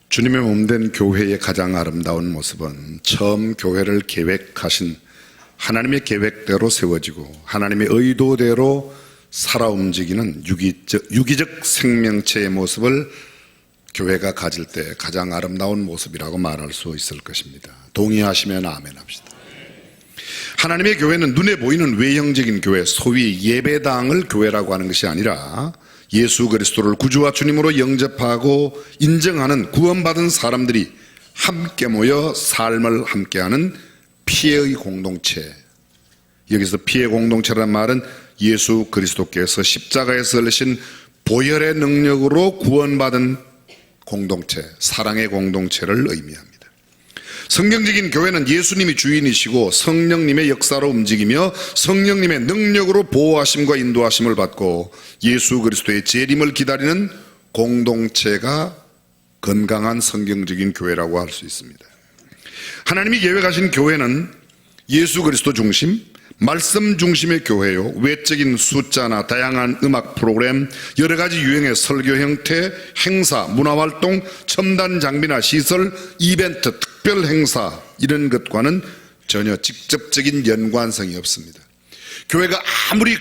주님의 몸된 교회의 가장 아름다운 모습은 처음 교회를 계획하신 하나님의 계획대로 세워지고 하나님의 의도대로 살아 움직이는 유기적 생명체의 모습을 교회가 가질 때 가장 아름다운 모습이라고 말할 수 있을 것입니다. 동의하시면 아멘 합시다. 하나님의 교회는 눈에 보이는 외형적인 교회, 소위 예배당을 교회라고 하는 것이 아니라 예수 그리스도를 구주와 주님으로 영접하고 인정하는 구원받은 사람들이 함께 모여 삶을 함께하는 피해의 공동체. 여기서 피해 공동체라는 말은 예수 그리스도께서 십자가에서 흘리신 보혈의 능력으로 구원받은 공동체, 사랑의 공동체를 의미합니다. 성경적인 교회는 예수님이 주인이시고 성령님의 역사로 움직이며 성령님의 능력으로 보호하심과 인도하심을 받고 예수 그리스도의 재림을 기다리는 공동체가 건강한 성경적인 교회라고 할 수 있습니다. 하나님이 계획하신 교회는 예수 그리스도 중심, 말씀 중심의 교회요, 외적인 숫자나 다양한 음악 프로그램, 여러 가지 유형의 설교 형태, 행사, 문화활동, 첨단 장비나 시설, 이벤트, 특별 행사 이런 것과는 전혀 직접적인 연관성이 없습니다. 교회가 아무리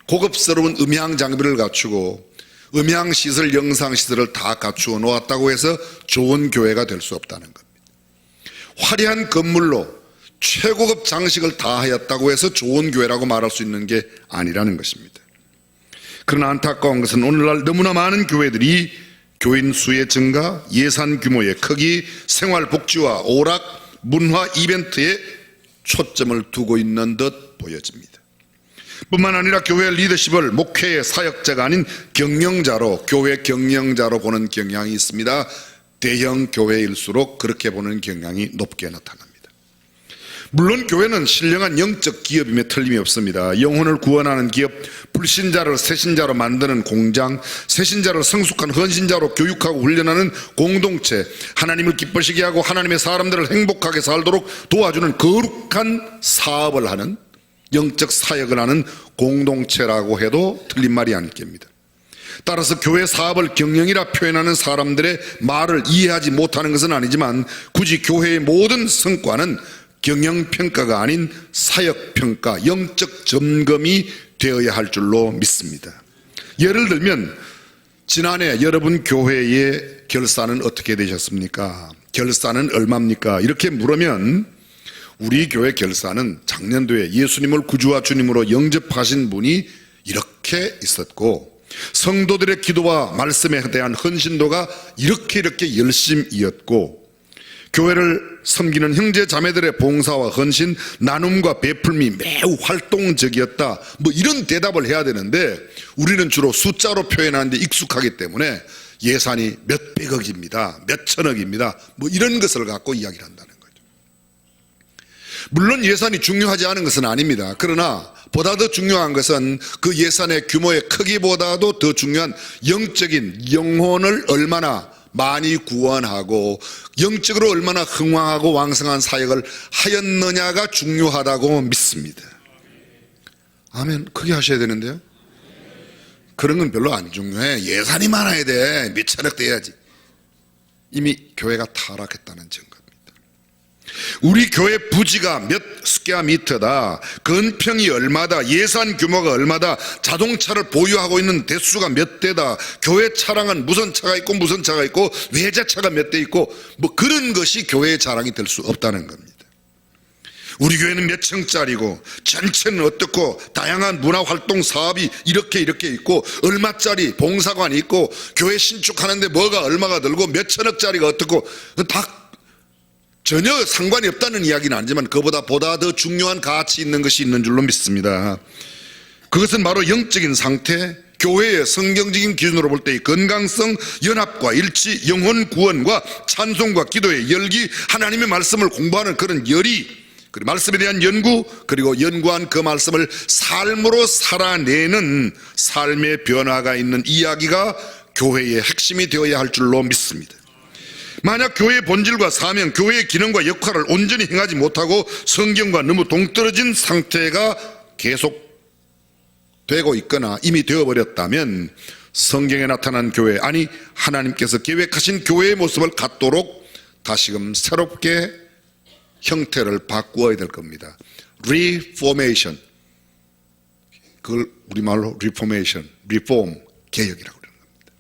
고급스러운 음향 장비를 갖추고 음향 시설, 영상 시설을 다 갖추어 놓았다고 해서 좋은 교회가 될 수 없다는 겁니다. 화려한 건물로 최고급 장식을 다 하였다고 해서 좋은 교회라고 말할 수 있는 게 아니라는 것입니다. 그러나 안타까운 것은 오늘날 너무나 많은 교회들이 교인 수의 증가, 예산 규모의 크기, 생활복지와 오락, 문화 이벤트에 초점을 두고 있는 듯 보여집니다. 뿐만 아니라 교회 리더십을 목회의 사역자가 아닌 경영자로, 교회 경영자로 보는 경향이 있습니다. 대형 교회일수록 그렇게 보는 경향이 높게 나타납니다. 물론 교회는 신령한 영적 기업임에 틀림이 없습니다. 영혼을 구원하는 기업, 불신자를 새신자로 만드는 공장, 새신자를 성숙한 헌신자로 교육하고 훈련하는 공동체, 하나님을 기쁘시게 하고 하나님의 사람들을 행복하게 살도록 도와주는 거룩한 사업을 하는, 영적 사역을 하는 공동체라고 해도 틀린 말이 아닐 겁니다. 따라서 교회 사업을 경영이라 표현하는 사람들의 말을 이해하지 못하는 것은 아니지만 굳이 교회의 모든 성과는 경영평가가 아닌 사역평가, 영적 점검이 되어야 할 줄로 믿습니다. 예를 들면 지난해 여러분 교회의 결산은 어떻게 되셨습니까? 결산은 얼마입니까? 이렇게 물으면 우리 교회 결산은 작년도에 예수님을 구주와 주님으로 영접하신 분이 이렇게 있었고 성도들의 기도와 말씀에 대한 헌신도가 이렇게 열심이었고 교회를 섬기는 형제 자매들의 봉사와 헌신, 나눔과 베풀미 매우 활동적이었다. 뭐 이런 대답을 해야 되는데 우리는 주로 숫자로 표현하는데 익숙하기 때문에 예산이 몇백억입니다, 몇천억입니다, 뭐 이런 것을 갖고 이야기를 한다는 거죠. 물론 예산이 중요하지 않은 것은 아닙니다. 그러나 보다 더 중요한 것은 그 예산의 규모의 크기보다도 더 중요한 영적인 영혼을 얼마나 많이 구원하고 영적으로 얼마나 흥왕하고 왕성한 사역을 하였느냐가 중요하다고 믿습니다. 아멘. 크게 하셔야 되는데요. 그런 건 별로 안 중요해. 예산이 많아야 돼. 몇천억 돼야지. 이미 교회가 타락했다는 증거입니다. 우리 교회 부지가 몇 스퀘어 미터다, 건평이 얼마다, 예산 규모가 얼마다, 자동차를 보유하고 있는 대수가 몇 대다, 교회 차량은 무슨 차가 있고 무슨 차가 있고 외제차가 몇 대 있고 뭐 그런 것이 교회의 자랑이 될 수 없다는 겁니다. 우리 교회는 몇 층짜리고 전체는 어떻고 다양한 문화활동 사업이 이렇게 있고 얼마짜리 봉사관이 있고 교회 신축하는데 뭐가 얼마가 들고 몇 천억짜리가 어떻고 다 전혀 상관이 없다는 이야기는 아니지만 그보다 더 중요한 가치 있는 것이 있는 줄로 믿습니다. 그것은 바로 영적인 상태, 교회의 성경적인 기준으로 볼 때의 건강성, 연합과 일치, 영혼 구원과 찬송과 기도의 열기, 하나님의 말씀을 공부하는 그런 열의, 그리고 말씀에 대한 연구, 그리고 연구한 그 말씀을 삶으로 살아내는 삶의 변화가 있는 이야기가 교회의 핵심이 되어야 할 줄로 믿습니다. 만약 교회의 본질과 사명, 교회의 기능과 역할을 온전히 행하지 못하고 성경과 너무 동떨어진 상태가 계속 되고 있거나 이미 되어버렸다면 성경에 나타난 교회, 아니 하나님께서 계획하신 교회의 모습을 갖도록 다시금 새롭게 형태를 바꾸어야 될 겁니다. Reformation, 그걸 우리말로 Reformation, Reform, 개혁이라고 그러는 겁니다.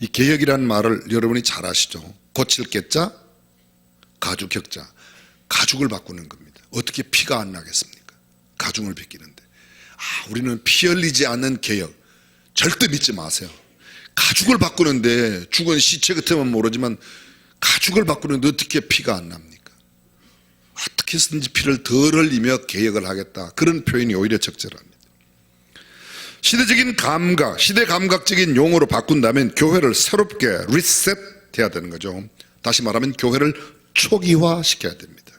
이 개혁이라는 말을 여러분이 잘 아시죠? 고칠 개자, 가죽 격자, 가죽을 바꾸는 겁니다. 어떻게 피가 안 나겠습니까? 가죽을 벗기는데. 우리는 피 흘리지 않는 개혁 절대 믿지 마세요. 가죽을 바꾸는데, 죽은 시체 같으면 모르지만 가죽을 바꾸는데 어떻게 피가 안 납니까? 어떻게 해서든지 피를 덜 흘리며 개혁을 하겠다, 그런 표현이 오히려 적절합니다. 시대적인 감각, 시대 감각적인 용어로 바꾼다면 교회를 새롭게 리셋해야 되는 거죠. 다시 말하면 교회를 초기화시켜야 됩니다.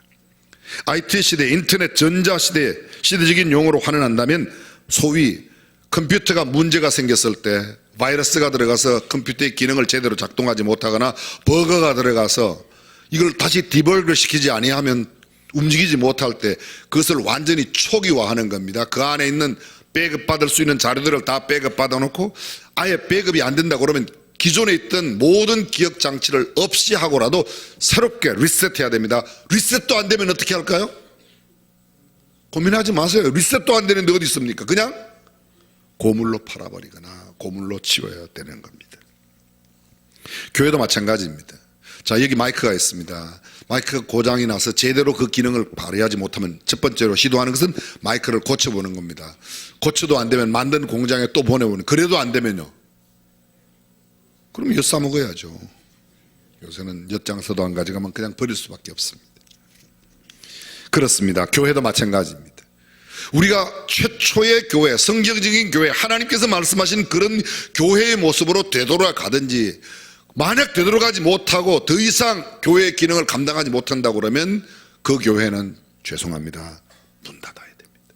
IT 시대, 인터넷, 전자시대, 시대적인 용어로 환원한다면 소위 컴퓨터가 문제가 생겼을 때 바이러스가 들어가서 컴퓨터의 기능을 제대로 작동하지 못하거나 버거가 들어가서 이걸 다시 디버그 시키지 아니하면 움직이지 못할 때 그것을 완전히 초기화하는 겁니다. 그 안에 있는 백업 받을 수 있는 자료들을 다 백업 받아놓고 아예 백업이 안 된다 그러면 기존에 있던 모든 기억 장치를 없이 하고라도 새롭게 리셋해야 됩니다. 리셋도 안 되면 어떻게 할까요? 고민하지 마세요. 리셋도 안 되는데 어디 있습니까? 그냥 고물로 팔아버리거나 고물로 치워야 되는 겁니다. 교회도 마찬가지입니다. 자, 여기 마이크가 있습니다. 마이크가 고장이 나서 제대로 그 기능을 발휘하지 못하면 첫 번째로 시도하는 것은 마이크를 고쳐보는 겁니다. 고쳐도 안 되면 만든 공장에 또 보내보는, 그래도 안 되면요, 그럼 엿 싸먹어야죠. 요새는 엿장서도 안 가져가면 그냥 버릴 수밖에 없습니다. 그렇습니다. 교회도 마찬가지입니다. 우리가 최초의 교회, 성경적인 교회, 하나님께서 말씀하신 그런 교회의 모습으로 되돌아가든지, 만약 되돌아가지 못하고 더 이상 교회의 기능을 감당하지 못한다고 그러면 그 교회는 죄송합니다, 문 닫아야 됩니다.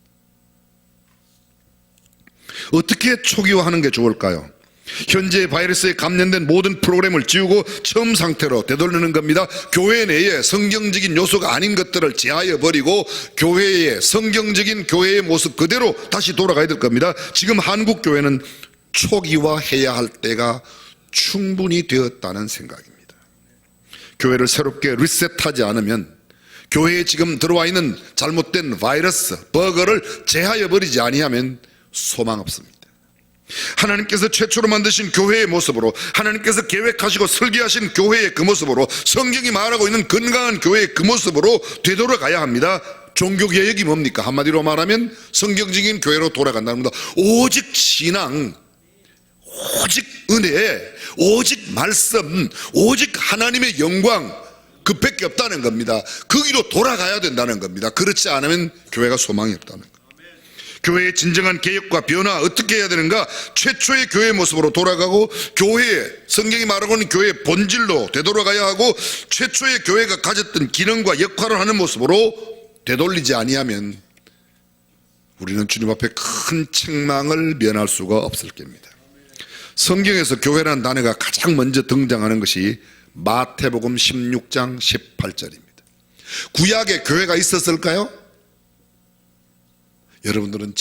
어떻게 초기화하는 게 좋을까요? 현재 바이러스에 감염된 모든 프로그램을 지우고 처음 상태로 되돌리는 겁니다. 교회 내에 성경적인 요소가 아닌 것들을 제하여 버리고 교회의 성경적인 교회의 모습 그대로 다시 돌아가야 될 겁니다. 지금 한국 교회는 초기화해야 할 때가 충분히 되었다는 생각입니다. 교회를 새롭게 리셋하지 않으면, 교회에 지금 들어와 있는 잘못된 바이러스, 버거를 제하여 버리지 아니하면 소망 없습니다. 하나님께서 최초로 만드신 교회의 모습으로, 하나님께서 계획하시고 설계하신 교회의 그 모습으로, 성경이 말하고 있는 건강한 교회의 그 모습으로 되돌아가야 합니다. 종교개혁이 뭡니까? 한마디로 말하면 성경적인 교회로 돌아간다는 겁니다. 오직 신앙, 오직 은혜, 오직 말씀, 오직 하나님의 영광, 그밖에 없다는 겁니다. 거기로 돌아가야 된다는 겁니다. 그렇지 않으면 교회가 소망이 없다는 겁니다. 교회의 진정한 개혁과 변화 어떻게 해야 되는가? 최초의 교회의 모습으로 돌아가고, 교회의, 성경이 말하고 있는 교회의 본질로 되돌아가야 하고, 최초의 교회가 가졌던 기능과 역할을 하는 모습으로 되돌리지 아니하면 우리는 주님 앞에 큰 책망을 면할 수가 없을 겁니다. 성경에서 교회라는 단어가 가장 먼저 등장하는 것이 마태복음 16장 18절입니다. 구약에 교회가 있었을까요? 여러분들은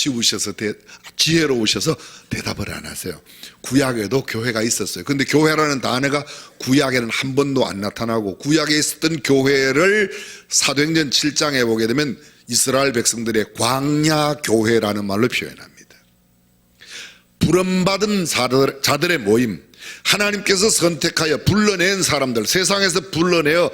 지혜로우셔서 대답을 안 하세요. 구약에도 교회가 있었어요. 그런데 교회라는 단어가 구약에는 한 번도 안 나타나고, 구약에 있었던 교회를 사도행전 7장에 보게 되면 이스라엘 백성들의 광야 교회라는 말로 표현합니다. 부름받은 자들의 모임, 하나님께서 선택하여 불러낸 사람들, 세상에서 불러내어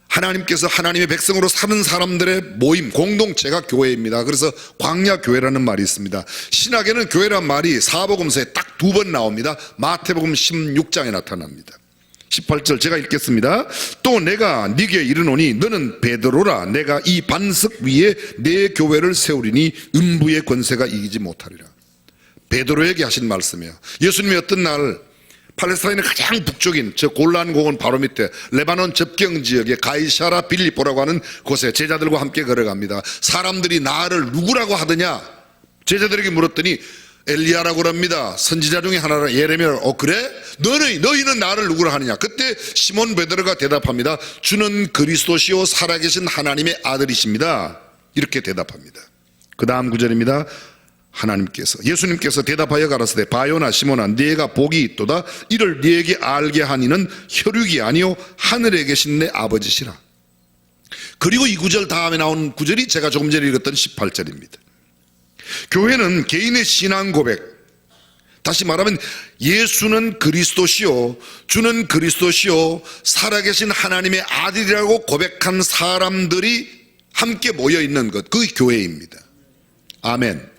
하나님께서 하나님의 백성으로 사는 사람들의 모임, 공동체가 교회입니다. 그래서 광야교회라는 말이 있습니다. 신학에는 교회란 말이 사복음서에 딱 2번 나옵니다. 마태복음 16장에 나타납니다. 18절 제가 읽겠습니다. 또 내가 네게 이르노니 너는 베드로라. 내가 이 반석 위에 내 교회를 세우리니 음부의 권세가 이기지 못하리라. 베드로에게 하신 말씀이에요. 예수님이 어떤 날 팔레스타인의 가장 북쪽인 저 골란공원 바로 밑에 레바논 접경 지역의 가이사라 빌립보라고 하는 곳에 제자들과 함께 걸어갑니다. 사람들이 나를 누구라고 하더냐? 제자들에게 물었더니 엘리야라고 합니다. 선지자 중에 하나라. 예레미야. 그래? 너희는 나를 누구라 하느냐? 그때 시몬 베드로가 대답합니다. 주는 그리스도시요 살아계신 하나님의 아들이십니다. 이렇게 대답합니다. 그 다음 구절입니다. 하나님께서 예수님께서 대답하여 가라사대 바요나 시몬아 네가 복이 있도다 이를 네게 알게 하니는 혈육이 아니요 하늘에 계신 내 아버지시라. 그리고 이 구절 다음에 나온 구절이 제가 조금 전에 읽었던 18절입니다. 교회는 개인의 신앙 고백, 다시 말하면 예수는 그리스도시요 주는 그리스도시요 살아계신 하나님의 아들이라고 고백한 사람들이 함께 모여있는 것, 그게 교회입니다. 아멘.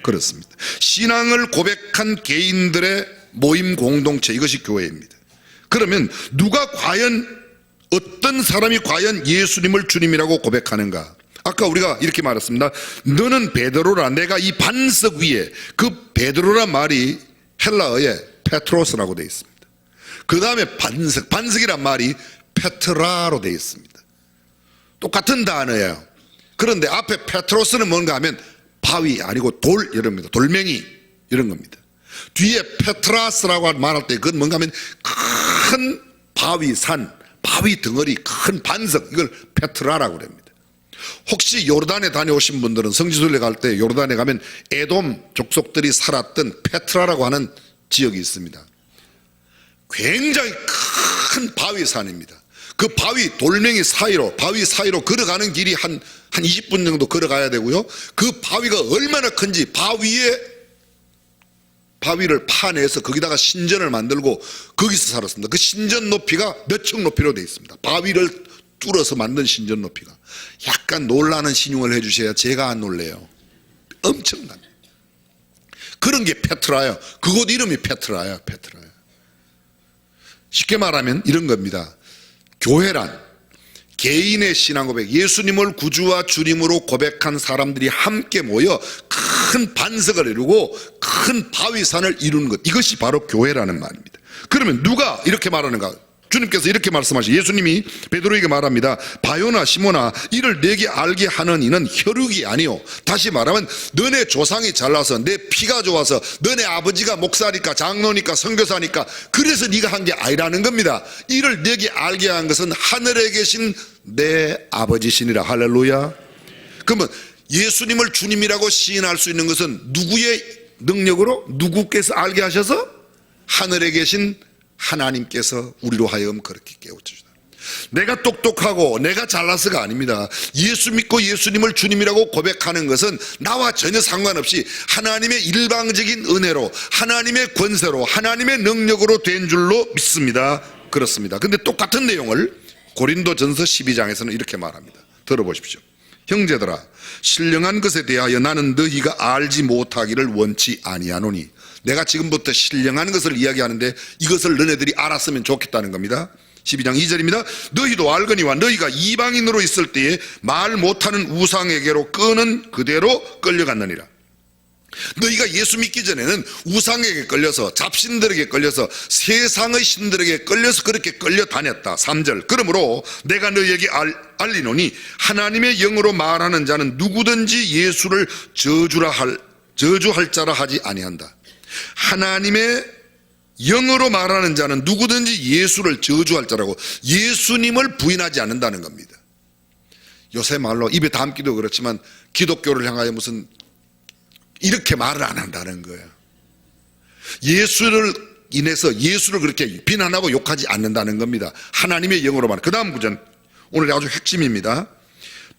그렇습니다. 신앙을 고백한 개인들의 모임 공동체, 이것이 교회입니다. 그러면 누가 과연, 어떤 사람이 과연 예수님을 주님이라고 고백하는가? 아까 우리가 이렇게 말했습니다. 너는 베드로라. 내가 이 반석 위에, 그 베드로란 말이 헬라어에 페트로스라고 되어 있습니다. 그 다음에 반석, 반석이란 말이 페트라로 되어 있습니다. 똑같은 단어예요. 그런데 앞에 페트로스는 뭔가 하면 바위 아니고 돌 이런 겁니다. 돌멩이 이런 겁니다. 뒤에 페트라스라고 말할 때 그건 뭔가 하면 큰 바위 산, 바위 덩어리, 큰 반석, 이걸 페트라라고 합니다. 혹시 요르단에 다녀오신 분들은 성지순례 갈 때 요르단에 가면 에돔 족속들이 살았던 페트라라고 하는 지역이 있습니다. 굉장히 큰 바위산입니다. 그 바위 돌멩이 사이로, 바위 사이로 걸어가는 길이 한 20분 정도 걸어가야 되고요. 그 바위가 얼마나 큰지 바위를 파내서 거기다가 신전을 만들고 거기서 살았습니다. 그 신전 높이가 몇 층 높이로 되어 있습니다. 바위를 뚫어서 만든 신전 높이가. 약간 놀라는 신용을 해주셔야 제가 안 놀래요. 엄청납니다. 그런 게 페트라예요. 그곳 이름이 페트라예요. 페트라예요. 쉽게 말하면 이런 겁니다. 교회란 개인의 신앙 고백, 예수님을 구주와 주님으로 고백한 사람들이 함께 모여 큰 반석을 이루고 큰 바위산을 이루는 것, 이것이 바로 교회라는 말입니다. 그러면 누가 이렇게 말하는가? 주님께서 이렇게 말씀하시죠. 예수님이 베드로에게 말합니다. 바요나 시몬아 이를 내게 알게 하는 이는 혈육이 아니요, 다시 말하면 너네 조상이 잘나서 내 피가 좋아서 너네 아버지가 목사니까 장로니까 선교사니까 그래서 네가 한 게 아니라는 겁니다. 이를 내게 알게 한 것은 하늘에 계신 내 아버지시니라. 할렐루야. 그러면 예수님을 주님이라고 시인할 수 있는 것은 누구의 능력으로? 누구께서 알게 하셔서? 하늘에 계신 하나님께서 우리로 하여금 그렇게 깨우쳐주다. 내가 똑똑하고 내가 잘나서가 아닙니다. 예수 믿고 예수님을 주님이라고 고백하는 것은 나와 전혀 상관없이 하나님의 일방적인 은혜로, 하나님의 권세로, 하나님의 능력으로 된 줄로 믿습니다. 그렇습니다. 근데 똑같은 내용을 고린도전서 12장에서는 이렇게 말합니다. 들어보십시오. 형제들아 신령한 것에 대하여 나는 너희가 알지 못하기를 원치 아니하노니. 내가 지금부터 신령한 것을 이야기하는데 이것을 너네들이 알았으면 좋겠다는 겁니다. 12장 2절입니다. 너희도 알거니와 너희가 이방인으로 있을 때에 말 못하는 우상에게로 끄는 그대로 끌려갔느니라. 너희가 예수 믿기 전에는 우상에게 끌려서, 잡신들에게 끌려서, 세상의 신들에게 끌려서 그렇게 끌려다녔다. 3절. 그러므로 내가 너희에게 알리노니 하나님의 영으로 말하는 자는 누구든지 예수를 저주할 자라 하지 아니한다. 하나님의 영으로 말하는 자는 누구든지 예수를 저주할 자라고, 예수님을 부인하지 않는다는 겁니다. 요새 말로 입에 담기도 그렇지만 기독교를 향하여 무슨 이렇게 말을 안 한다는 거예요. 예수를 인해서 예수를 그렇게 비난하고 욕하지 않는다는 겁니다. 하나님의 영으로 말. 그 다음 구절 오늘 아주 핵심입니다.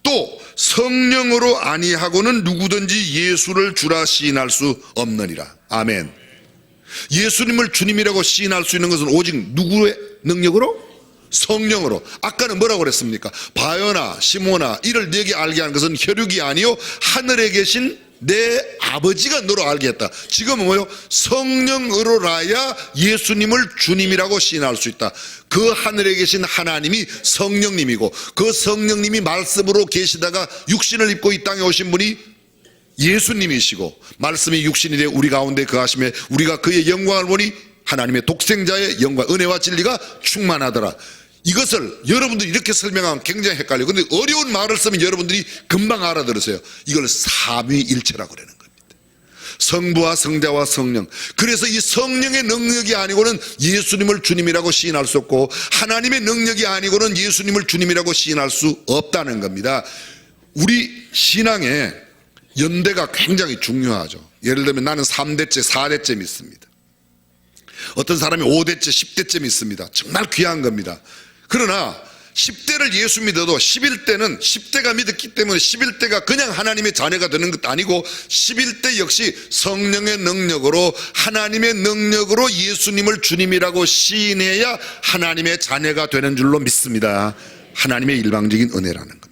또 성령으로 아니하고는 누구든지 예수를 주라 시인할 수 없느니라. 아멘. 예수님을 주님이라고 시인할 수 있는 것은 오직 누구의 능력으로? 성령으로. 아까는 뭐라고 그랬습니까? 바요나 시몬아 이를 네게 알게 하는 것은 혈육이 아니요 하늘에 계신 내 아버지가 너로 알게 했다. 지금은 뭐요? 성령으로라야 예수님을 주님이라고 시인할 수 있다. 그 하늘에 계신 하나님이 성령님이고 그 성령님이 말씀으로 계시다가 육신을 입고 이 땅에 오신 분이 예수님이시고 말씀이 육신이 되어 우리 가운데 거하심에 우리가 그의 영광을 보니 하나님의 독생자의 영광, 은혜와 진리가 충만하더라. 이것을 여러분들이 이렇게 설명하면 굉장히 헷갈려요. 근데 어려운 말을 쓰면 여러분들이 금방 알아들으세요. 이걸 삼위일체라고 그러는 겁니다. 성부와 성자와 성령. 그래서 이 성령의 능력이 아니고는 예수님을 주님이라고 시인할 수 없고 하나님의 능력이 아니고는 예수님을 주님이라고 시인할 수 없다는 겁니다. 우리 신앙에 연대가 굉장히 중요하죠. 예를 들면 나는 3대째, 4대째 믿습니다. 어떤 사람이 5대째, 10대째 믿습니다. 정말 귀한 겁니다. 그러나 10대를 예수 믿어도 11대는 10대가 믿었기 때문에 11대가 그냥 하나님의 자녀가 되는 것도 아니고 11대 역시 성령의 능력으로 하나님의 능력으로 예수님을 주님이라고 시인해야 하나님의 자녀가 되는 줄로 믿습니다. 하나님의 일방적인 은혜라는 겁니다.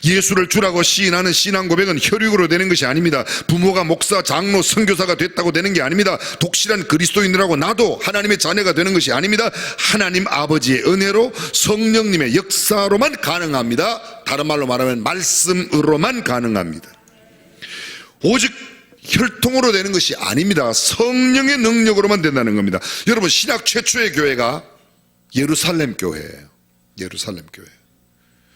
예수를 주라고 시인하는 신앙 고백은 혈육으로 되는 것이 아닙니다. 부모가 목사, 장로, 선교사가 됐다고 되는 게 아닙니다. 독실한 그리스도인이라고 나도 하나님의 자녀가 되는 것이 아닙니다. 하나님 아버지의 은혜로 성령님의 역사로만 가능합니다. 다른 말로 말하면 말씀으로만 가능합니다. 오직 혈통으로 되는 것이 아닙니다. 성령의 능력으로만 된다는 겁니다. 여러분, 신약 최초의 교회가 예루살렘 교회예요. 예루살렘 교회.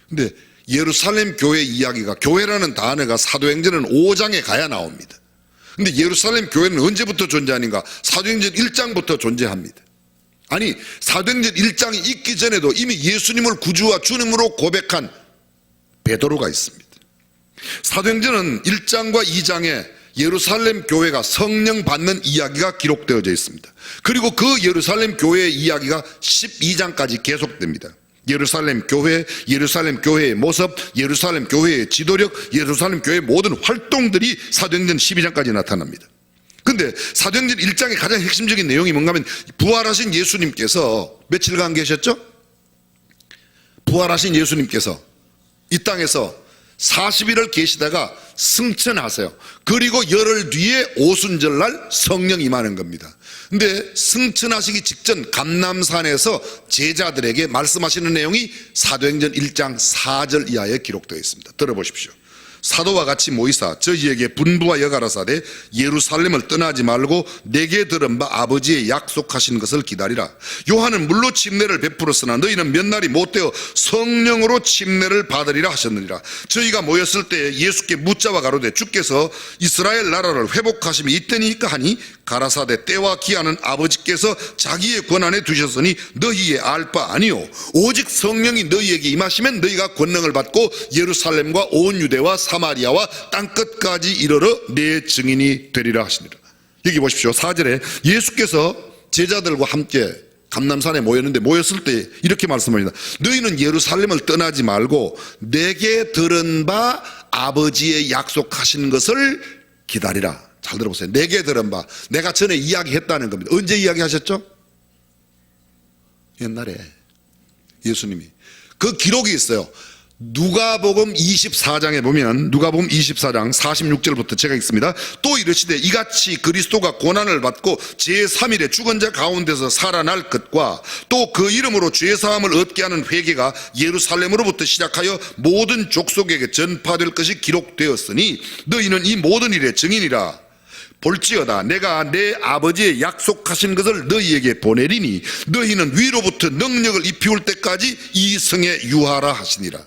근데 예루살렘 교회 이야기가, 교회라는 단어가 사도행전은 5장에 가야 나옵니다. 근데 예루살렘 교회는 언제부터 존재하는가? 사도행전 1장부터 존재합니다. 아니, 사도행전 1장이 있기 전에도 이미 예수님을 구주와 주님으로 고백한 베드로가 있습니다. 사도행전은 1장과 2장에 예루살렘 교회가 성령 받는 이야기가 기록되어져 있습니다. 그리고 그 예루살렘 교회의 이야기가 12장까지 계속됩니다. 예루살렘 교회의 모습, 예루살렘 교회의 지도력, 예루살렘 교회의 모든 활동들이 사도행전 12장까지 나타납니다. 근데 사도행전 1장의 가장 핵심적인 내용이 뭔가 하면 부활하신 예수님께서 며칠간 계셨죠? 부활하신 예수님께서 이 땅에서 40일을 계시다가 승천하세요. 그리고 열흘 뒤에 오순절날 성령 임하는 겁니다. 근데 승천하시기 직전 감람산에서 제자들에게 말씀하시는 내용이 사도행전 1장 4절 이하에 기록되어 있습니다. 들어보십시오. 사도와 같이 모이사 저희에게 분부와 여가라사대 예루살렘을 떠나지 말고 내게 들은 바 아버지의 약속하신 것을 기다리라. 요한은 물로 침례를 베풀었으나 너희는 몇 날이 못되어 성령으로 침례를 받으리라 하셨느니라. 저희가 모였을 때 예수께 묻자와 가로되 주께서 이스라엘 나라를 회복하심이 이때니까 하니 가라사대 때와 기한은 아버지께서 자기의 권한에 두셨으니 너희의 알 바 아니요 오직 성령이 너희에게 임하시면 너희가 권능을 받고 예루살렘과 온 유대와 사마리아와 땅끝까지 이르러 내 증인이 되리라 하시니라. 여기 보십시오. 4절에 예수께서 제자들과 함께 감람산에 모였을 때 이렇게 말씀합니다. 너희는 예루살렘을 떠나지 말고 내게 들은 바 아버지의 약속하신 것을 기다리라. 잘 들어보세요. 내게 들은 바, 내가 전에 이야기했다는 겁니다. 언제 이야기하셨죠? 옛날에 예수님이 그 기록이 있어요. 누가복음 24장에 보면 누가복음 24장 46절부터 제가 읽습니다. 또 이르시되 이같이 그리스도가 고난을 받고 제3일에 죽은 자 가운데서 살아날 것과 또 그 이름으로 죄사함을 얻게 하는 회개가 예루살렘으로부터 시작하여 모든 족속에게 전파될 것이 기록되었으니 너희는 이 모든 일의 증인이라. 볼지어다 내가 내 아버지의 약속하신 것을 너희에게 보내리니 너희는 위로부터 능력을 입히올 때까지 이 성에 유하라 하시니라.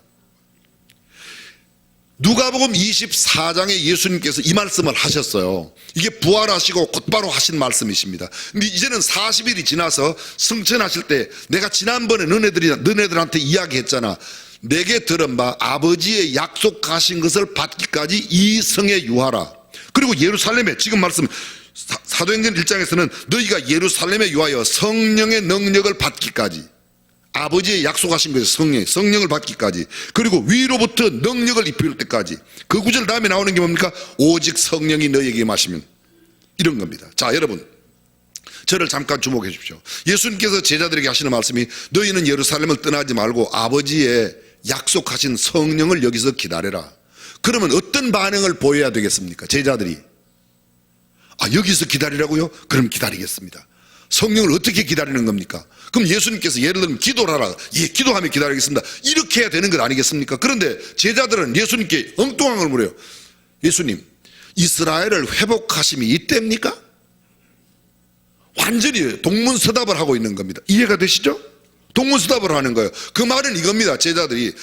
누가복음 24장에 예수님께서 이 말씀을 하셨어요. 이게 부활하시고 곧바로 하신 말씀이십니다. 근데 이제는 40일이 지나서 승천하실 때 내가 지난번에 너네들한테 이야기했잖아. 내게 들은 바 아버지의 약속하신 것을 받기까지 이 성에 유하라. 그리고 예루살렘에 지금 말씀 사도행전 1장에서는 너희가 예루살렘에 유하여 성령의 능력을 받기까지, 아버지의 약속하신 것이 성령을 받기까지, 그리고 위로부터 능력을 입힐 때까지. 그 구절 다음에 나오는 게 뭡니까? 오직 성령이 너희에게 임하시면, 이런 겁니다. 자, 여러분 저를 잠깐 주목해 주십시오. 예수님께서 제자들에게 하시는 말씀이 너희는 예루살렘을 떠나지 말고 아버지의 약속하신 성령을 여기서 기다려라. 그러면 어떤 반응을 보여야 되겠습니까? 제자들이 여기서 기다리라고요? 그럼 기다리겠습니다. 성령을 어떻게 기다리는 겁니까? 그럼 예수님께서 예를 들면 기도를 하라. 예, 기도하며 기다리겠습니다. 이렇게 해야 되는 것 아니겠습니까? 그런데 제자들은 예수님께 엉뚱한 걸 물어요. 예수님, 이스라엘을 회복하심이 이때입니까? 완전히 동문서답을 하고 있는 겁니다. 이해가 되시죠? 동문서답을 하는 거예요. 그 말은 이겁니다. 제자들이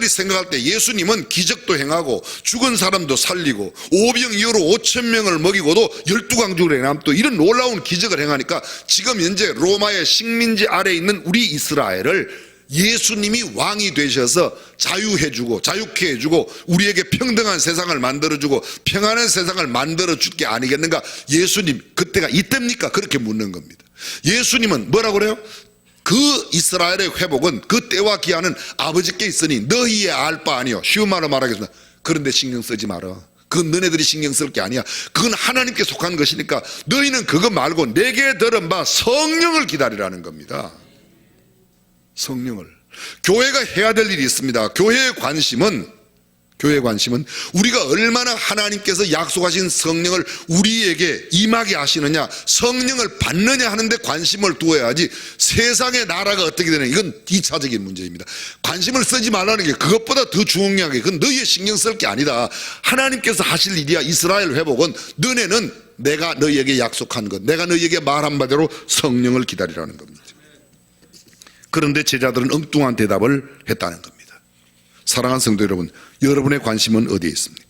생각할 때 예수님은 기적도 행하고 죽은 사람도 살리고 오병이어로 5,000명을 먹이고도 12광주를 행함, 또 이런 놀라운 기적을 행하니까 지금 현재 로마의 식민지 아래에 있는 우리 이스라엘을 예수님이 왕이 되셔서 자유해주고 자유케 해주고 우리에게 평등한 세상을 만들어주고 평안한 세상을 만들어줄 게 아니겠는가? 예수님 그때가 이때입니까? 그렇게 묻는 겁니다. 예수님은 뭐라고 그래요? 그 이스라엘의 회복은 그 때와 기한은 아버지께 있으니 너희의 알 바 아니요. 쉬운 말로 말하겠습니다. 그런데 신경 쓰지 마라. 그건 너네들이 신경 쓸 게 아니야. 그건 하나님께 속한 것이니까 너희는 그거 말고 내게 들은 바 성령을 기다리라는 겁니다. 성령을. 교회가 해야 될 일이 있습니다. 교회의 관심은 우리가 얼마나 하나님께서 약속하신 성령을 우리에게 임하게 하시느냐, 성령을 받느냐 하는데 관심을 두어야지 세상의 나라가 어떻게 되느냐, 이건 2차적인 문제입니다. 관심을 쓰지 말라는 게 그것보다 더 중요하게, 그건 너희의 신경 쓸 게 아니다. 하나님께서 하실 일이야. 이스라엘 회복은 너네는 내가 너희에게 약속한 것, 내가 너희에게 말한 바대로 성령을 기다리라는 겁니다. 그런데 제자들은 엉뚱한 대답을 했다는 겁니다. 사랑하는 성도 여러분, 여러분의 관심은 어디에 있습니까?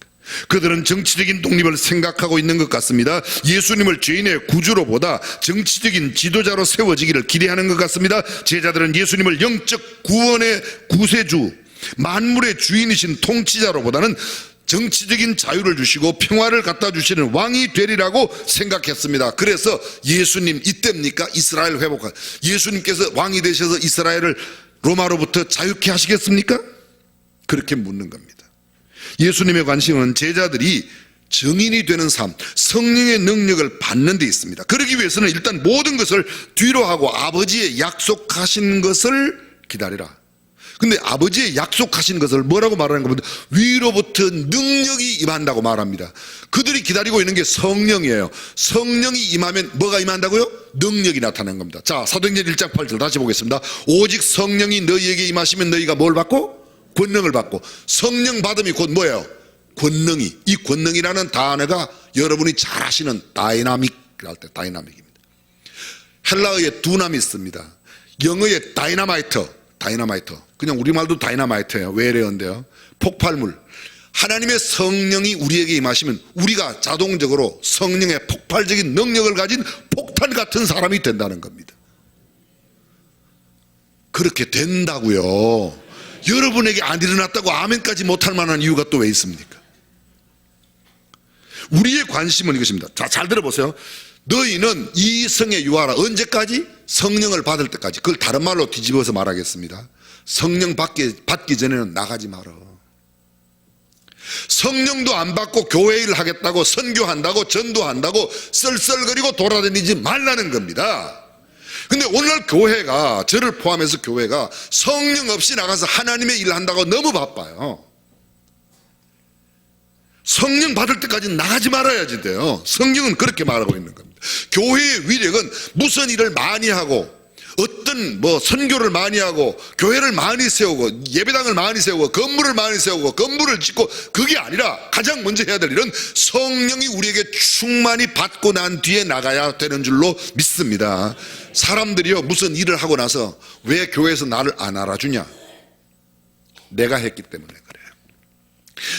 그들은 정치적인 독립을 생각하고 있는 것 같습니다. 예수님을 죄인의 구주로 보다 정치적인 지도자로 세워지기를 기대하는 것 같습니다. 제자들은 예수님을 영적 구원의 구세주, 만물의 주인이신 통치자로 보다는 정치적인 자유를 주시고 평화를 갖다 주시는 왕이 되리라고 생각했습니다. 그래서 예수님 이때입니까? 이스라엘 회복한 예수님께서 왕이 되셔서 이스라엘을 로마로부터 자유케 하시겠습니까? 그렇게 묻는 겁니다. 예수님의 관심은 제자들이 정인이 되는 삶, 성령의 능력을 받는 데 있습니다. 그러기 위해서는 일단 모든 것을 뒤로 하고 아버지의 약속하신 것을 기다리라. 근데 아버지의 약속하신 것을 뭐라고 말하는 겁니다? 위로부터 능력이 임한다고 말합니다. 그들이 기다리고 있는 게 성령이에요. 성령이 임하면 뭐가 임한다고요? 능력이 나타나는 겁니다. 자, 사도행전 1장 8절 다시 보겠습니다. 오직 성령이 너희에게 임하시면 너희가 뭘 받고? 권능을 받고. 성령 받음이 곧 뭐예요? 권능이. 이 권능이라는 단어가 여러분이 잘 아시는 다이나믹이랄 때 다이나믹입니다. 헬라어에 두나미스입니다. 영어의 다이나마이터. 그냥 우리말도 다이나마이트예요. 외래어인데요. 폭발물. 하나님의 성령이 우리에게 임하시면 우리가 자동적으로 성령의 폭발적인 능력을 가진 폭탄 같은 사람이 된다는 겁니다. 그렇게 된다고요. 여러분에게 안 일어났다고 아멘까지 못할 만한 이유가 또 왜 있습니까? 우리의 관심은 이것입니다. 자, 잘 들어보세요. 너희는 이 성에 유하라. 언제까지? 성령을 받을 때까지. 그걸 다른 말로 뒤집어서 말하겠습니다. 성령 받기 전에는 나가지 마라. 성령도 안 받고 교회 일 하겠다고 선교한다고 전도한다고 썰썰거리고 돌아다니지 말라는 겁니다. 근데 오늘 교회가, 저를 포함해서 교회가 성령 없이 나가서 하나님의 일을 한다고 너무 바빠요. 성령 받을 때까지 나가지 말아야지 돼요. 성령은 그렇게 말하고 있는 겁니다. 교회의 위력은 무슨 일을 많이 하고 어떤 선교를 많이 하고 교회를 많이 세우고 예배당을 많이 세우고 건물을 많이 세우고 건물을 짓고 그게 아니라 가장 먼저 해야 될 일은 성령이 우리에게 충만히 받고 난 뒤에 나가야 되는 줄로 믿습니다. 사람들이요, 무슨 일을 하고 나서 왜 교회에서 나를 안 알아주냐? 내가 했기 때문에 그래요.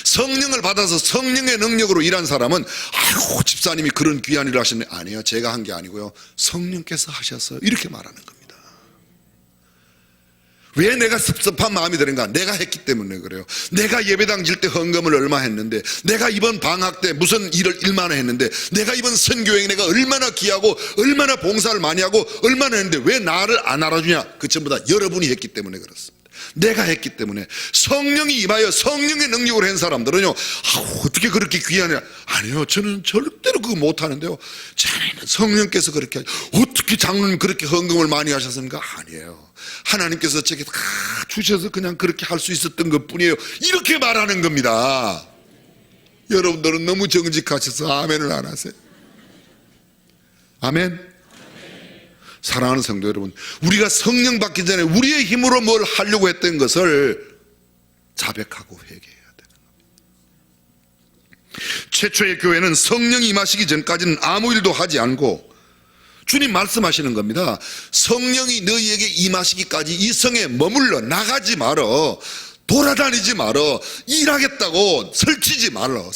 성령을 받아서 성령의 능력으로 일한 사람은 아이고 집사님이 그런 귀한 일을 하셨네. 아니요, 제가 한 게 아니고요, 성령께서 하셨어요. 이렇게 말하는 겁니다. 왜 내가 섭섭한 마음이 드는가? 내가 했기 때문에 그래요. 내가 예배당 질 때 헌금을 얼마 했는데, 내가 이번 방학 때 무슨 일을 얼마나 했는데, 내가 이번 선교행 내가 얼마나 기하고 얼마나 봉사를 많이 하고 얼마나 했는데 왜 나를 안 알아주냐? 그 전부 다 여러분이 했기 때문에 그렇습니다. 내가 했기 때문에. 성령이 임하여 성령의 능력으로 한 사람들은요, 어떻게 그렇게 귀하냐? 아니요, 저는 절대로 그거 못하는데요. 자네는 성령께서 그렇게 어떻게 장로님 그렇게 헌금을 많이 하셨습니까? 아니에요. 하나님께서 제게 다 주셔서 그냥 그렇게 할 수 있었던 것 뿐이에요. 이렇게 말하는 겁니다. 여러분들은 너무 정직하셔서 아멘을 안 하세요. 아멘. 사랑하는 성도 여러분, 우리가 성령 받기 전에 우리의 힘으로 뭘 하려고 했던 것을 자백하고 회개해야 되는 겁니다. 최초의 교회는 성령이 임하시기 전까지는 아무 일도 하지 않고, 주님 말씀하시는 겁니다. 성령이 너희에게 임하시기까지 이 성에 머물러 나가지 말어. 돌아다니지 말어. 일하겠다고 설치지 말어.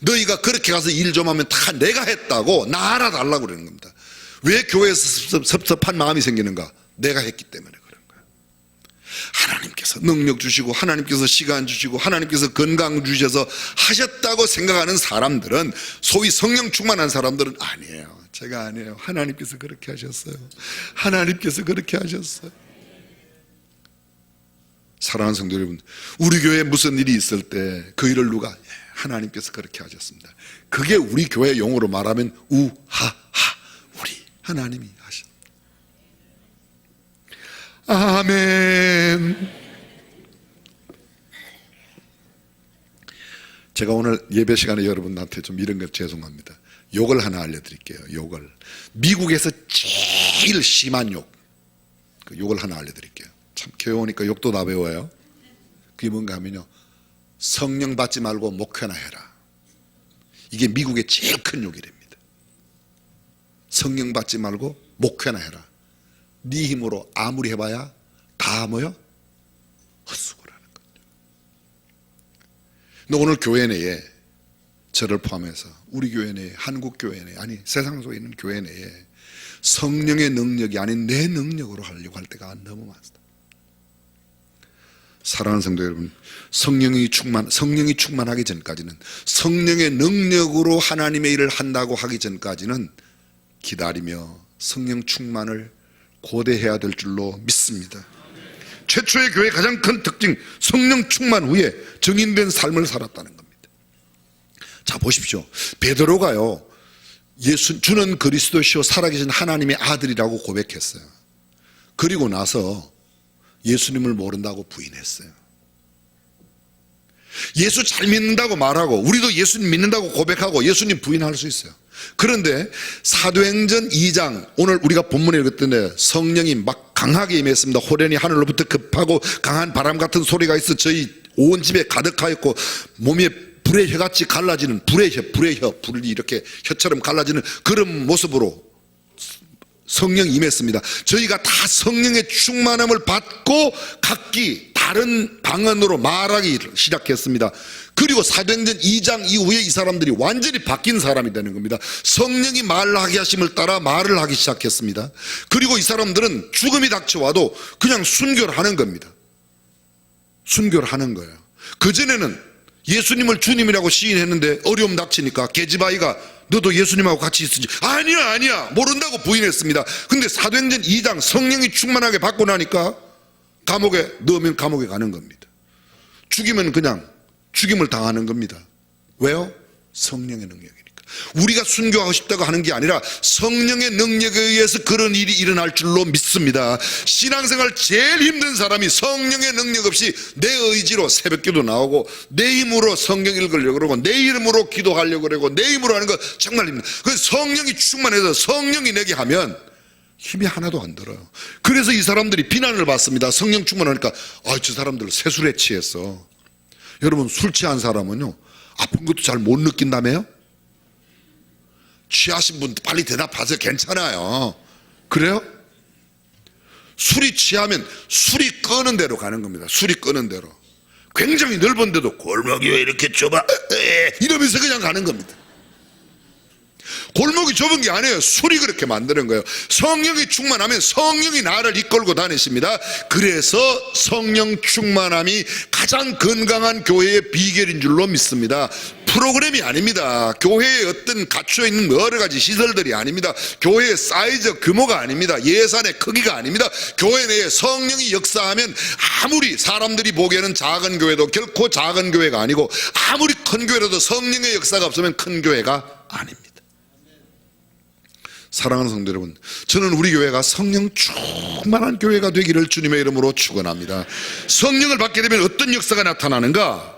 너희가 그렇게 가서 일 좀 하면 다 내가 했다고 나 알아달라고 그러는 겁니다. 왜 교회에서 섭섭한 마음이 생기는가? 내가 했기 때문에 그런 거야. 하나님께서 능력 주시고 하나님께서 시간 주시고 하나님께서 건강 주셔서 하셨다고 생각하는 사람들은, 소위 성령 충만한 사람들은 아니에요. 제가 아니에요. 하나님께서 그렇게 하셨어요. 하나님께서 그렇게 하셨어요. 사랑하는 성도 여러분, 우리 교회에 무슨 일이 있을 때 그 일을 누가? 하나님께서 그렇게 하셨습니다. 그게 우리 교회 용어로 말하면 우하하, 우리 하나님이 하셨습니다. 아멘. 제가 오늘 예배 시간에 여러분한테 좀 이런 것 죄송합니다. 욕을 하나 알려드릴게요. 욕을, 미국에서 제일 심한 욕, 그 욕을 하나 알려드릴게요. 참 교회 오니까 욕도 다 배워요. 그게 뭔가 하면요, 성령 받지 말고 목회나 해라. 이게 미국의 제일 큰 욕이랍니다. 성령 받지 말고 목회나 해라. 네 힘으로 아무리 해봐야 다 뭐요? 헛수고라는 거죠. 근데 오늘 교회 내에, 저를 포함해서 우리 교회 내에, 한국 교회 내에, 아니 세상 속에 있는 교회 내에 성령의 능력이 아닌 내 능력으로 하려고 할 때가 너무 많습니다. 사랑하는 성도 여러분, 성령이 충만하기 전까지는, 성령의 능력으로 하나님의 일을 한다고 하기 전까지는 기다리며 성령 충만을 고대해야 될 줄로 믿습니다. 최초의 교회의 가장 큰 특징, 성령 충만 후에 정인된 삶을 살았다는 겁니다. 자, 보십시오. 베드로가요, 주는 그리스도시요 살아계신 하나님의 아들이라고 고백했어요. 그리고 나서 예수님을 모른다고 부인했어요. 예수 잘 믿는다고 말하고, 우리도 예수님 믿는다고 고백하고 예수님 부인할 수 있어요. 그런데 사도행전 2장, 오늘 우리가 본문에 읽었던데 성령이 막 강하게 임했습니다. 호련히 하늘로부터 급하고 강한 바람 같은 소리가 있어 저희 온 집에 가득하였고, 몸에 불의 혀같이 갈라지는, 불의 혀, 불이 이렇게 혀처럼 갈라지는 그런 모습으로 성령이 임했습니다. 저희가 다 성령의 충만함을 받고 각기 다른 방언으로 말하기 시작했습니다. 그리고 사도행전 2장 이후에 이 사람들이 완전히 바뀐 사람이 되는 겁니다. 성령이 말하게 하심을 따라 말을 하기 시작했습니다. 그리고 이 사람들은 죽음이 닥쳐와도 그냥 순교를 하는 겁니다. 순교를 하는 거예요. 그전에는 예수님을 주님이라고 시인했는데 어려움 닥치니까 계집아이가 너도 예수님하고 같이 있으지, 아니야 모른다고 부인했습니다. 근데 사도행전 2장 성령이 충만하게 받고 나니까 감옥에 넣으면 감옥에 가는 겁니다. 죽이면 그냥 죽임을 당하는 겁니다. 왜요? 성령의 능력이니까. 우리가 순교하고 싶다고 하는 게 아니라 성령의 능력에 의해서 그런 일이 일어날 줄로 믿습니다. 신앙생활 제일 힘든 사람이 성령의 능력 없이 내 의지로 새벽기도 나오고 내 힘으로 성경 읽으려고 그러고 내 이름으로 기도하려고 그러고 내 힘으로 하는 거 정말 힘들어요. 그래서 성령이 충만해서 성령이 내게 하면 힘이 하나도 안 들어요. 그래서 이 사람들이 비난을 받습니다. 성령 충만하니까 저 사람들 세술에 취했어. 여러분, 술 취한 사람은요 아픈 것도 잘 못 느낀다며요? 취하신 분 빨리 대답하세요. 괜찮아요. 그래요? 술이 취하면 술이 끄는 대로 가는 겁니다. 술이 끄는 대로. 굉장히 넓은데도 골목이 왜 이렇게 좁아? 이러면서 그냥 가는 겁니다. 골목이 좁은 게 아니에요. 술이 그렇게 만드는 거예요. 성령이 충만하면 성령이 나를 이끌고 다니십니다. 그래서 성령 충만함이 가장 건강한 교회의 비결인 줄로 믿습니다. 프로그램이 아닙니다. 교회에 어떤 갖춰 있는 여러 가지 시설들이 아닙니다. 교회의 사이즈 규모가 아닙니다. 예산의 크기가 아닙니다. 교회 내에 성령이 역사하면 아무리 사람들이 보기에는 작은 교회도 결코 작은 교회가 아니고, 아무리 큰 교회라도 성령의 역사가 없으면 큰 교회가 아닙니다. 사랑하는 성도 여러분, 저는 우리 교회가 성령 충만한 교회가 되기를 주님의 이름으로 축원합니다. 성령을 받게 되면 어떤 역사가 나타나는가?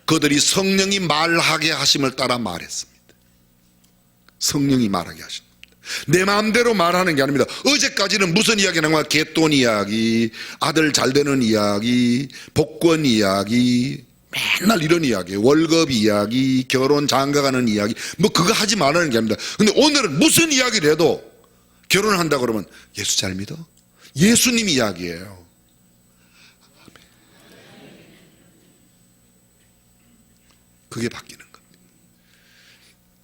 그들이 성령이 말하게 하심을 따라 말했습니다. 성령이 말하게 하십니다. 내 마음대로 말하는 게 아닙니다. 어제까지는 무슨 이야기 나온 거야? 갯돈 이야기, 아들 잘 되는 이야기, 복권 이야기, 맨날 이런 이야기, 월급 이야기, 결혼 장가가는 이야기, 뭐 그거 하지 말라는 게 아닙니다. 근데 오늘은 무슨 이야기를 해도 결혼한다 그러면 예수 잘 믿어? 예수님 이야기예요. 그게 바뀌는 겁니다.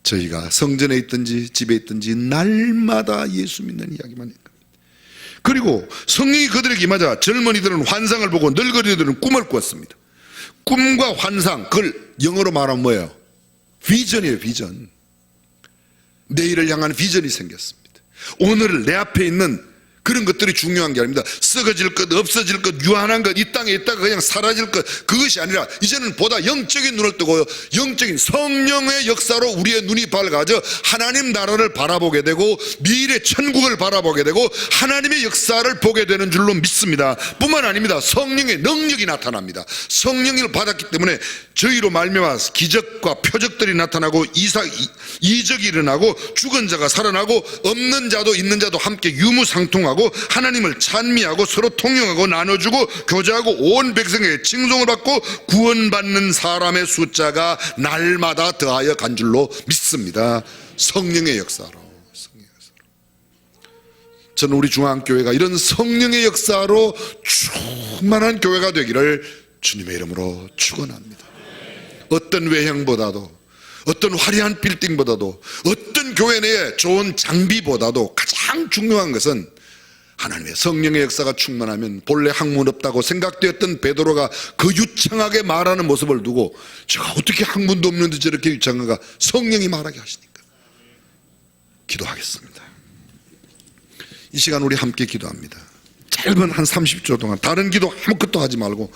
저희가 성전에 있든지 집에 있든지 날마다 예수 믿는 이야기만 해요. 그리고 성령이 그들에게 임하자 젊은이들은 환상을 보고 늙은이들은 꿈을 꾸었습니다. 꿈과 환상, 그걸 영어로 말하면 뭐예요? 비전이에요. 비전. 내일을 향한 비전이 생겼습니다. 오늘 내 앞에 있는 그런 것들이 중요한 게 아닙니다. 썩어질 것, 없어질 것, 유한한 것, 이 땅에 있다가 그냥 사라질 것, 그것이 아니라 이제는 보다 영적인 눈을 뜨고 영적인 성령의 역사로 우리의 눈이 밝아져 하나님 나라를 바라보게 되고 미래 천국을 바라보게 되고 하나님의 역사를 보게 되는 줄로 믿습니다. 뿐만 아닙니다. 성령의 능력이 나타납니다. 성령을 받았기 때문에 저희로 말미암아 기적과 표적들이 나타나고 이적이 일어나고 죽은 자가 살아나고 없는 자도 있는 자도 함께 유무상통하고 하나님을 찬미하고 서로 통용하고 나눠주고 교제하고 온 백성에게 칭송을 받고 구원받는 사람의 숫자가 날마다 더하여 간 줄로 믿습니다. 성령의 역사로. 저는 우리 중앙교회가 이런 성령의 역사로 충만한 교회가 되기를 주님의 이름으로 축원합니다. 어떤 외형보다도, 어떤 화려한 빌딩보다도, 어떤 교회 내에 좋은 장비보다도 가장 중요한 것은 하나님의 성령의 역사가 충만하면 본래 학문 없다고 생각되었던 베드로가 그 유창하게 말하는 모습을 두고 제가 어떻게 학문도 없는데 저렇게 유창한가, 성령이 말하게 하시니까. 기도하겠습니다. 이 시간 우리 함께 기도합니다. 짧은 한 30초 동안 다른 기도 아무것도 하지 말고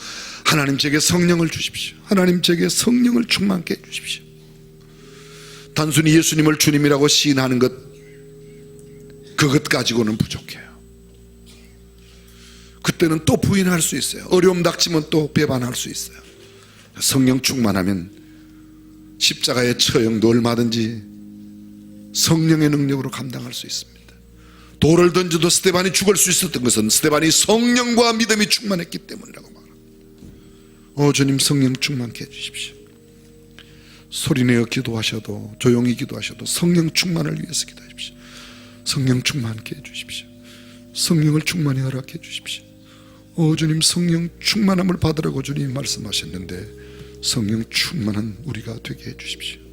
하나님 제게 성령을 주십시오. 하나님 제게 성령을 충만케 해주십시오. 단순히 예수님을 주님이라고 시인하는 것, 그것 가지고는 부족해요. 그때는 또 부인할 수 있어요. 어려움 닥치면 또 배반할 수 있어요. 성령 충만하면 십자가의 처형도 얼마든지 성령의 능력으로 감당할 수 있습니다. 돌을 던져도 스데반이 죽을 수 있었던 것은 스데반이 성령과 믿음이 충만했기 때문이라고 말합니다. 주님 성령 충만케 해주십시오. 소리내어 기도하셔도 조용히 기도하셔도 성령 충만을 위해서 기도하십시오. 성령 충만케 해주십시오. 성령을 충만히 허락해 주십시오. 주님 성령 충만함을 받으라고 주님 말씀하셨는데 성령 충만한 우리가 되게 해 주십시오.